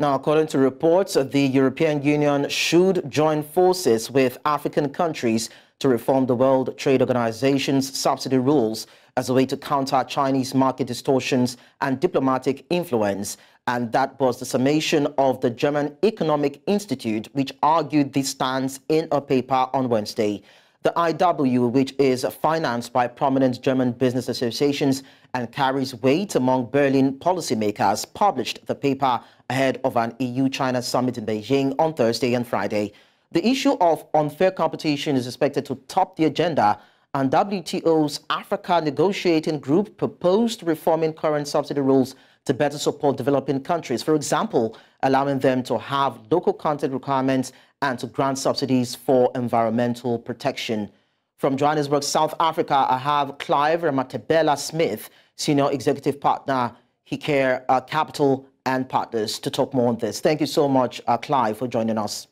Now, according to reports, the European Union should join forces with African countries to reform the World Trade Organization's subsidy rules as a way to counter Chinese market distortions and diplomatic influence. And that was the summation of the German Economic Institute, which argued this stance in a paper on Wednesday. The IW, which is financed by prominent German business associations and carries weight among Berlin policymakers, published the paper ahead of an EU-China summit in Beijing on Thursday and Friday. The issue of unfair competition is expected to top the agenda, and WTO's Africa negotiating group proposed reforming current subsidy rules to better support developing countries, for example, allowing them to have local content requirements and to grant subsidies for environmental protection. From Johannesburg, South Africa, I have Clive Ramathibela-Smith, Senior Executive Partner, Hecare Capital and Partners, to talk more on this. Thank you so much, Clive, for joining us.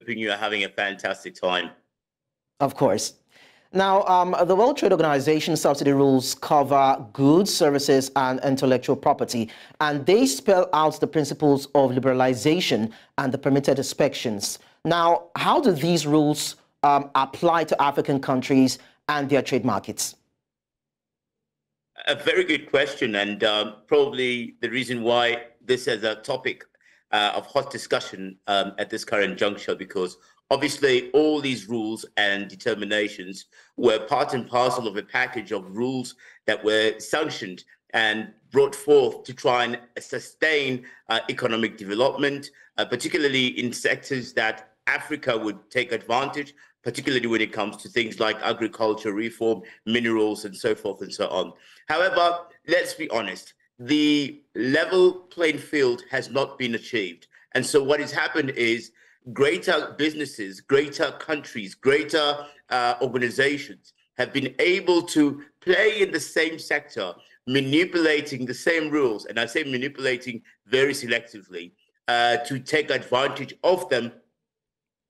I think you are having a fantastic time. Of course. Now, the World Trade Organization subsidy rules cover goods, services, and intellectual property, and they spell out the principles of liberalization and the permitted inspections. Now, how do these rules apply to African countries and their trade markets? A very good question, and probably the reason why this is a topic of hot discussion at this current juncture, because obviously all these rules and determinations were part and parcel of a package of rules that were sanctioned and brought forth to try and sustain economic development, particularly in sectors that Africa would take advantage, particularly when it comes to things like agriculture reform, minerals, and so forth and so on. However, let's be honest, the level playing field has not been achieved. And so what has happened is greater businesses, greater countries, greater organizations have been able to play in the same sector, manipulating the same rules, and I say manipulating very selectively, to take advantage of them,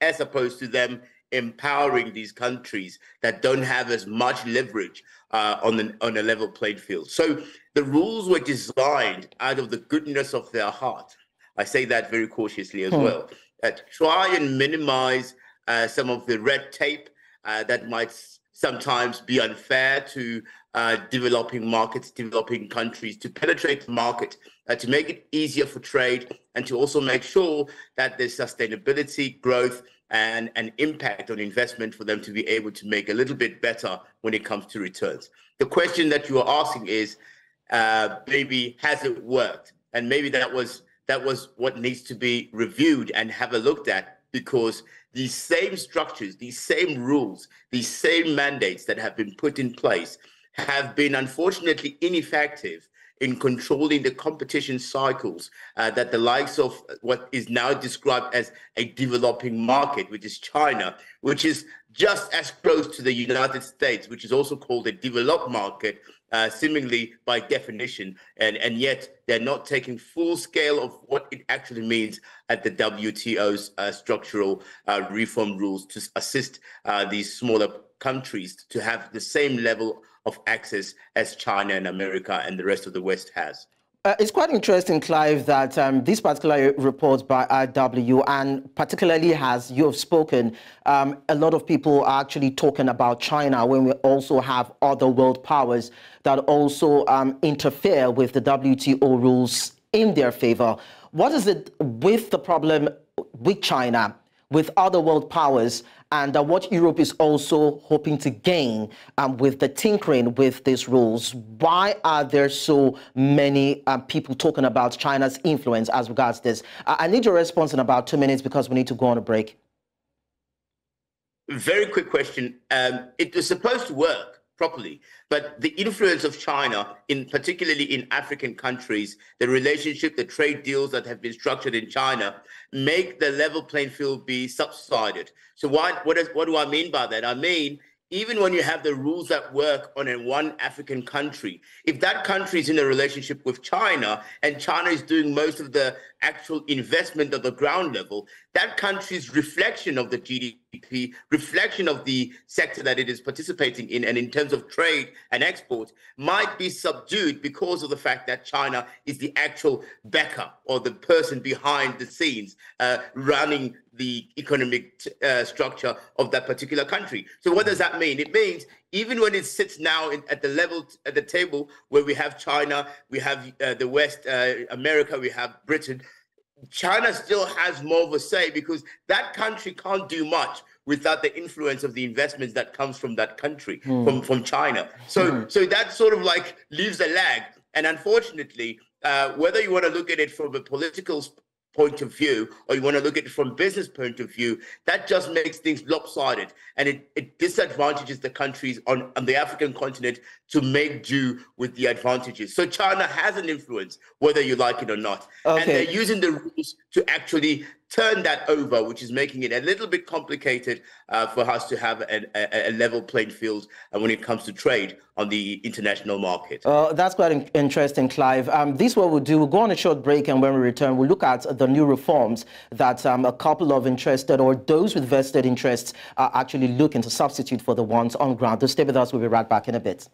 as opposed to them empowering these countries that don't have as much leverage on a level playing field. So the rules were designed out of the goodness of their heart. I say that very cautiously as well. Try and minimize some of the red tape that might sometimes be unfair to developing markets, developing countries, to penetrate the market, to make it easier for trade, and to also make sure that there's sustainability, growth, and an impact on investment for them to be able to make a little bit better when it comes to returns. The question that you are asking is, maybe has it worked? And maybe that was what needs to be reviewed and have a looked at, because these same structures, these same rules, these same mandates that have been put in place have been unfortunately ineffective in controlling the competition cycles that the likes of what is now described as a developing market, which is China, which is just as close to the United States, which is also called a developed market, seemingly by definition, and yet they're not taking full scale of what it actually means at the WTO's structural reform rules to assist these smaller countries to have the same level of access as China and America and the rest of the West has. It's quite interesting, Clive, that this particular report by IW, and particularly as you have spoken, a lot of people are actually talking about China when we also have other world powers that also interfere with the WTO rules in their favor. What is it with the problem with China, with other world powers, and what Europe is also hoping to gain with the tinkering with these rules? Why are there so many people talking about China's influence as regards this? I need your response in about 2 minutes because we need to go on a break. Very quick question. It was supposed to work properly, but the influence of China, particularly in African countries, the relationship, the trade deals that have been structured in China, make the level playing field be subsided. So what do I mean by that? I mean, even when you have the rules that work on one African country, if that country is in a relationship with China and China is doing most of the actual investment at the ground level, that country's reflection of the GDP, reflection of the sector that it is participating in, and in terms of trade and export, might be subdued because of the fact that China is the actual backer or the person behind the scenes running the economic structure of that particular country. So what does that mean? It means even when it sits now at the table where we have China, we have the West, America, we have Britain, China still has more of a say because that country can't do much without the influence of the investments that comes from that country, from China. So that sort of like leaves a lag. And unfortunately, whether you want to look at it from a political point of view or you want to look at it from business point of view, that just makes things lopsided, and it disadvantages the countries on the African continent to make do with the advantages. So China has an influence, whether you like it or not. Okay. And they're using the rules to actually turn that over, which is making it a little bit complicated for us to have a level playing field when it comes to trade on the international market. That's quite interesting, Clive. This is what we'll do. We'll go on a short break, and when we return, we'll look at the new reforms that a couple of interested or those with vested interests are actually looking to substitute for the ones on ground. So stay with us. We'll be right back in a bit.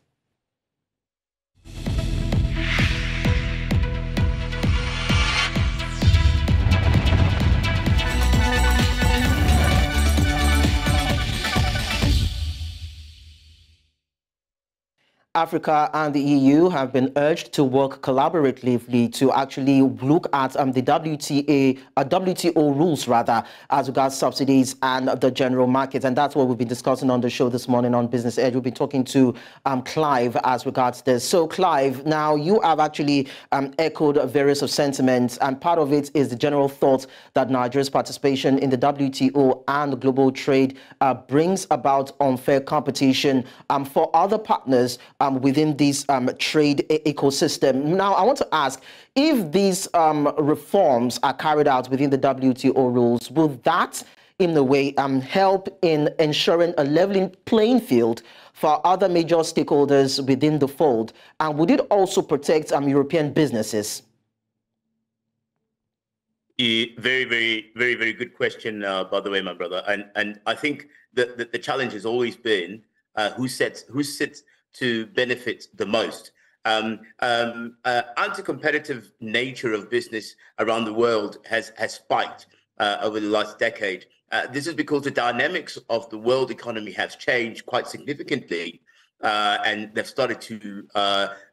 Africa and the EU have been urged to work collaboratively to actually look at the WTO rules, rather, as regards subsidies and the general market. And that's what we've been discussing on the show this morning on Business Edge. We'll be talking to Clive as regards this. So, Clive, now you have actually echoed various of sentiments, and part of it is the general thought that Nigeria's participation in the WTO and global trade brings about unfair competition for other partners within this trade ecosystem. Now, I want to ask, if these reforms are carried out within the WTO rules, will that, in a way, help in ensuring a leveling playing field for other major stakeholders within the fold? And would it also protect European businesses? Very, very, very, very good question, by the way, my brother. And I think that the challenge has always been who sits to benefit the most. Anti-competitive nature of business around the world has spiked over the last decade. This is because the dynamics of the world economy has changed quite significantly, and they've started to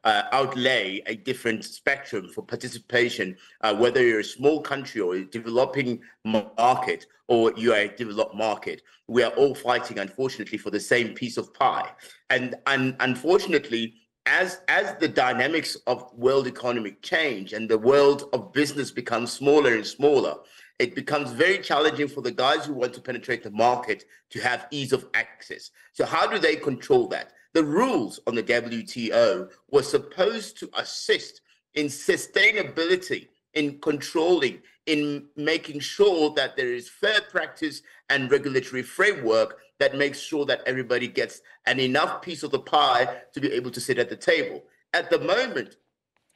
outlay a different spectrum for participation, whether you're a small country or a developing market or you are a developed market. We are all fighting, unfortunately, for the same piece of pie. And unfortunately, as the dynamics of world economic change and the world of business becomes smaller and smaller, it becomes very challenging for the guys who want to penetrate the market to have ease of access. So how do they control that? The rules on the WTO were supposed to assist in sustainability, in controlling, in making sure that there is fair practice and regulatory framework that makes sure that everybody gets an enough piece of the pie to be able to sit at the table. At the moment,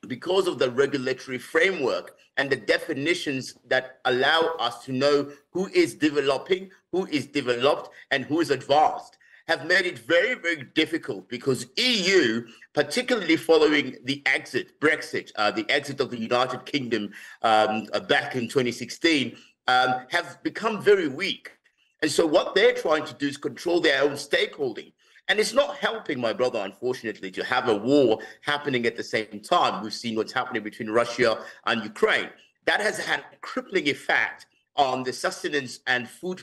because of the regulatory framework and the definitions that allow us to know who is developing, who is developed, and who is advanced, have made it very, very difficult, because EU, particularly following the Brexit, the exit of the United Kingdom back in 2016, have become very weak. And so what they're trying to do is control their own stakeholding. And it's not helping, my brother, unfortunately, to have a war happening at the same time. We've seen what's happening between Russia and Ukraine. That has had a crippling effect on the sustenance and food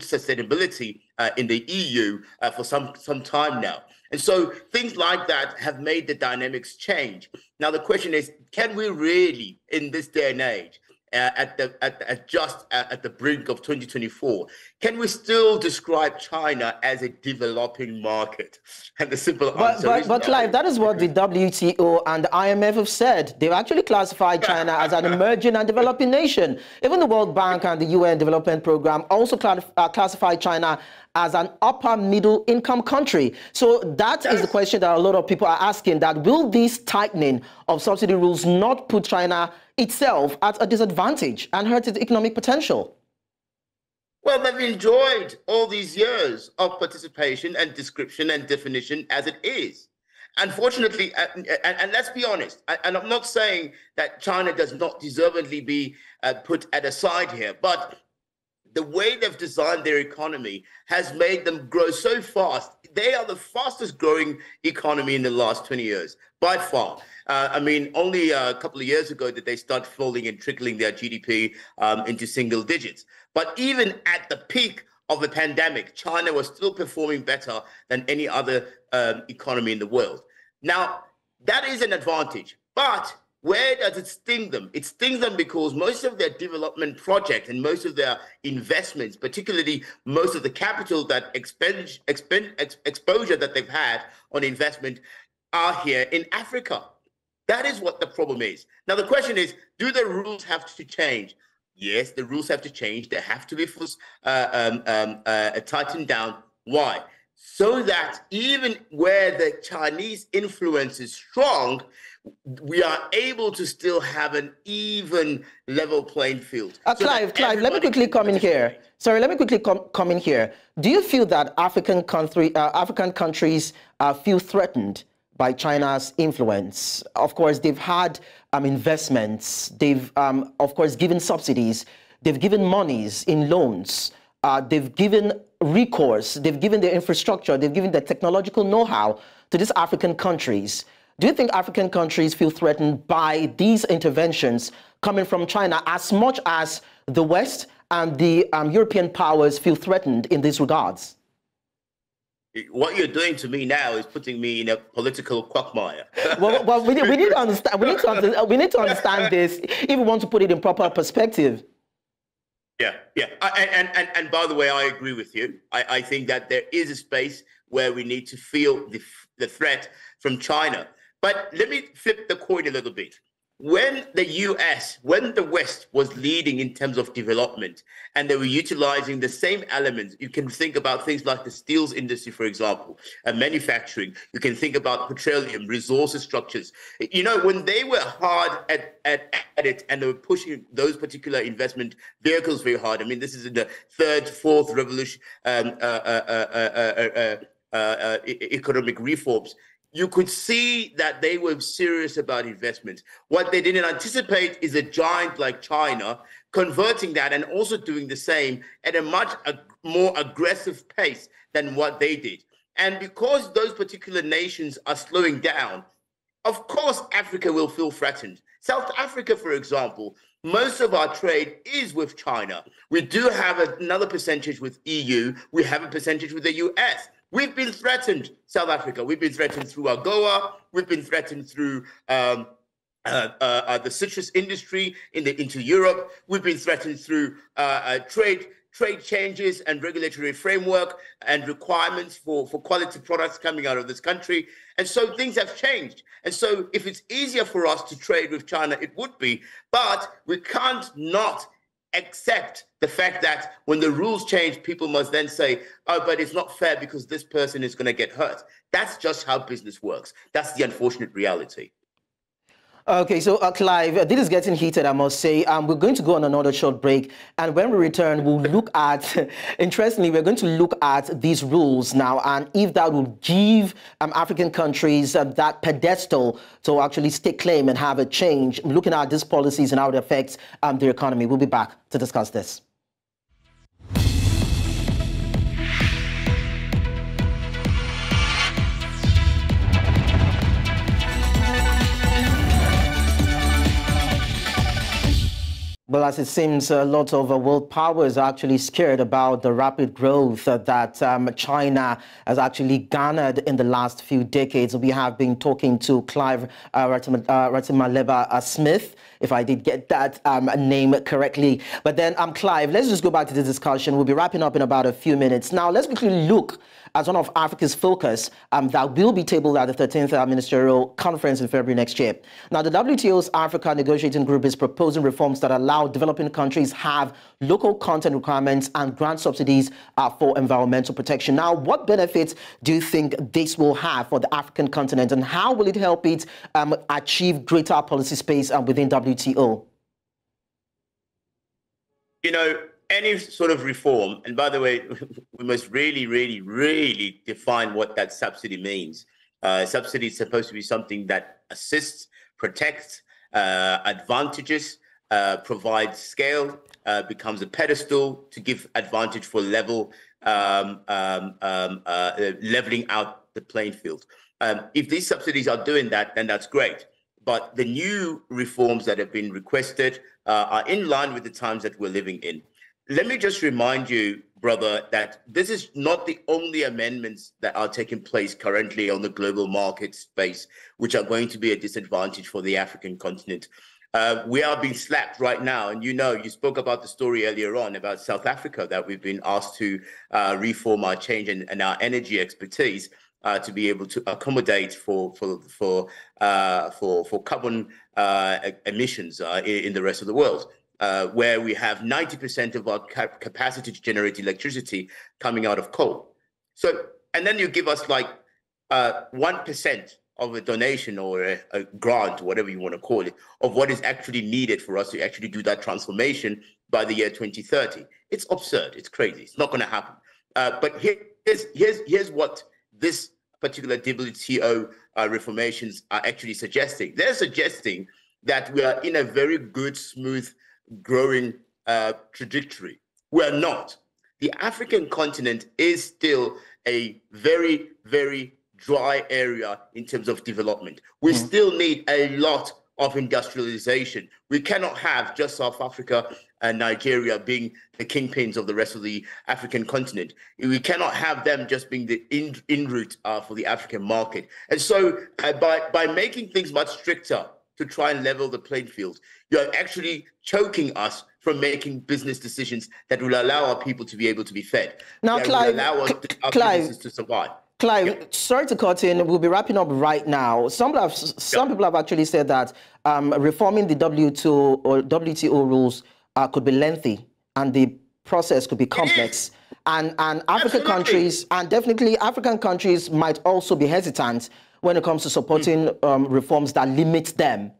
sustainability in the EU for some time now. And so things like that have made the dynamics change. Now, the question is, can we really, in this day and age, at the brink of 2024, can we still describe China as a developing market? And the simple answer is but no. Clive, that is what the WTO and the IMF have said. They've actually classified China as an emerging and developing nation. Even the World Bank and the UN Development Program also classified China as an upper middle income country. So that is the question that a lot of people are asking, that will this tightening of subsidy rules not put China itself at a disadvantage and hurt its economic potential? Well, they've enjoyed all these years of participation and description and definition as it is. Unfortunately, and let's be honest, and I'm not saying that China does not deservedly be put at a side here, but the way they've designed their economy has made them grow so fast. They are the fastest growing economy in the last 20 years, by far. I mean, only a couple of years ago did they start falling and trickling their GDP into single digits. But even at the peak of the pandemic, China was still performing better than any other economy in the world. Now, that is an advantage, but where does it sting them? It stings them because most of their development projects and most of their investments, particularly most of the capital that exposure that they've had on investment, are here in Africa. That is what the problem is. Now, the question is, do the rules have to change? Yes, the rules have to change. They have to be tightened down. Why? So that even where the Chinese influence is strong, we are able to still have an even level playing field. Clive, let me quickly come in here. Sorry, let me quickly come in here. Do you feel that African countries feel threatened by China's influence? Of course, they've had investments. They've, of course, given subsidies. They've given monies in loans. They've given recourse. They've given their infrastructure. They've given their technological know-how to these African countries. Do you think African countries feel threatened by these interventions coming from China as much as the West and the European powers feel threatened in these regards? What you're doing to me now is putting me in a political quagmire. well, we need to understand. We need to understand this if we want to put it in proper perspective. Yeah. And by the way, I agree with you. I think that there is a space where we need to feel the threat from China. But let me flip the coin a little bit. When the West was leading in terms of development and they were utilizing the same elements, you can think about things like the steels industry, for example, and manufacturing. You can think about petroleum, resources structures. You know, when they were hard at it and they were pushing those particular investment vehicles very hard. I mean, this is in the third, fourth revolution, economic reforms. You could see that they were serious about investment. What they didn't anticipate is a giant like China converting that and also doing the same at a much more aggressive pace than what they did. And because those particular nations are slowing down, of course, Africa will feel threatened. South Africa, for example, most of our trade is with China. We do have another percentage with EU. We have a percentage with the US. We've been threatened, South Africa. We've been threatened through AGOA. We've been threatened through the citrus industry into Europe. We've been threatened through trade changes and regulatory framework and requirements for quality products coming out of this country. And so things have changed. And so if it's easier for us to trade with China, it would be. But we can't not accept the fact that when the rules change, people must then say, oh, but it's not fair because this person is going to get hurt. That's just how business works. That's the unfortunate reality. Okay, so Clive, this is getting heated, I must say. We're going to go on another short break. And when we return, we'll look at, interestingly, we're going to look at these rules now and if that will give African countries that pedestal to actually stake claim and have a change, looking at these policies and how it affects their economy. We'll be back to discuss this. Well, as it seems, a lot of world powers are actually scared about the rapid growth that China has actually garnered in the last few decades. We have been talking to Clive Ramathibela-Smith, if I did get that name correctly. But then, Clive, let's just go back to the discussion. We'll be wrapping up in about a few minutes. Now, let's quickly look as one of Africa's focus that will be tabled at the 13th Ministerial Conference in February next year. Now, the WTO's Africa Negotiating Group is proposing reforms that allow developing countries have local content requirements and grant subsidies for environmental protection. Now, what benefits do you think this will have for the African continent, and how will it help it achieve greater policy space within WTO? You know, any sort of reform, and by the way, we must really define what that subsidy means. Subsidy is supposed to be something that assists, protects, advantages, provides scale, becomes a pedestal to give advantage for leveling out the playing field. If these subsidies are doing that, then that's great. But the new reforms that have been requested are in line with the times that we're living in. Let me just remind you, brother, that this is not the only amendments that are taking place currently on the global market space, which are going to be a disadvantage for the African continent. We are being slapped right now. And you spoke about the story earlier on about South Africa, that we've been asked to reform our change and our energy expertise to be able to accommodate for carbon emissions in the rest of the world. Where we have 90% of our capacity to generate electricity coming out of coal. So, and then you give us like 1% of a donation or a grant, whatever you want to call it, of what is actually needed for us to actually do that transformation by the year 2030. It's absurd. It's crazy. It's not going to happen. But here's what this particular WTO reformations are actually suggesting. They're suggesting that we are in a very good, smooth, growing trajectory. We're not. The African continent is still a very dry area in terms of development. We still need a lot of industrialization. We cannot have just South Africa and Nigeria being the kingpins of the rest of the African continent. We cannot have them just being the in route for the African market. And so by making things much stricter to try and level the playing field, you're actually choking us from making business decisions that will allow our people to be able to be fed. Now, Clive, our businesses to survive. Clive, sorry to cut in. We'll be wrapping up right now. Some people have actually said that reforming the WTO rules could be lengthy and the process could be complex. And African countries, and definitely African countries, might also be hesitant when it comes to supporting reforms that limit them.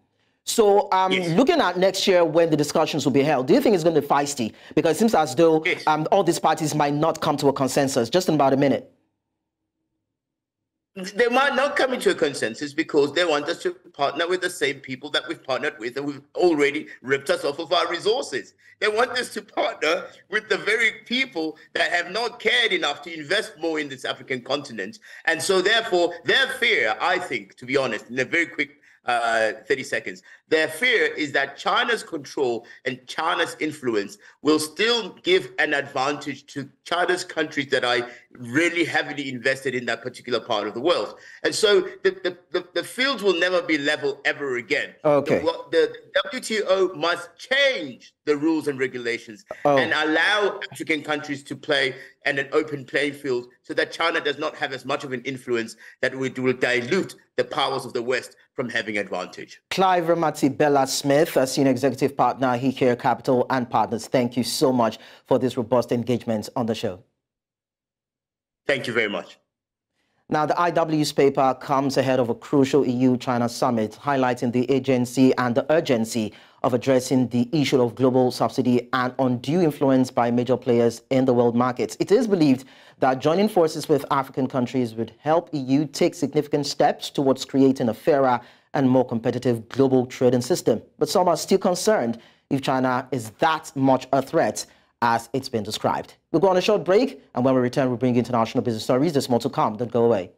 So looking at next year when the discussions will be held, do you think it's going to be feisty? Because it seems as though all these parties might not come to a consensus. Just in about a minute. They might not come into a consensus because they want us to partner with the same people that we've partnered with and we've already ripped us off of our resources. They want us to partner with the very people that have not cared enough to invest more in this African continent. And so therefore, their fear, I think, to be honest, in a very quick 30 seconds, their fear is that China's control and China's influence will still give an advantage to China's countries that are really heavily invested in that particular part of the world. And so the field will never be level ever again. Okay. The WTO must change the rules and regulations and allow African countries to play in an open playing field so that China does not have as much of an influence that will dilute the powers of the West from having advantage. Clive Ramathibela-Smith, a Senior Executive Partner, Hecare Capital and Partners, thank you so much for this robust engagement on the show. Thank you very much. Now, the IW's paper comes ahead of a crucial EU-China summit, highlighting the agency and the urgency of addressing the issue of global subsidy and undue influence by major players in the world markets. It is believed that joining forces with African countries would help EU take significant steps towards creating a fairer and more competitive global trading system. But some are still concerned if China is that much a threat as it's been described. We'll go on a short break, and when we return, we'll bring you international business stories. There's more to come. Don't go away.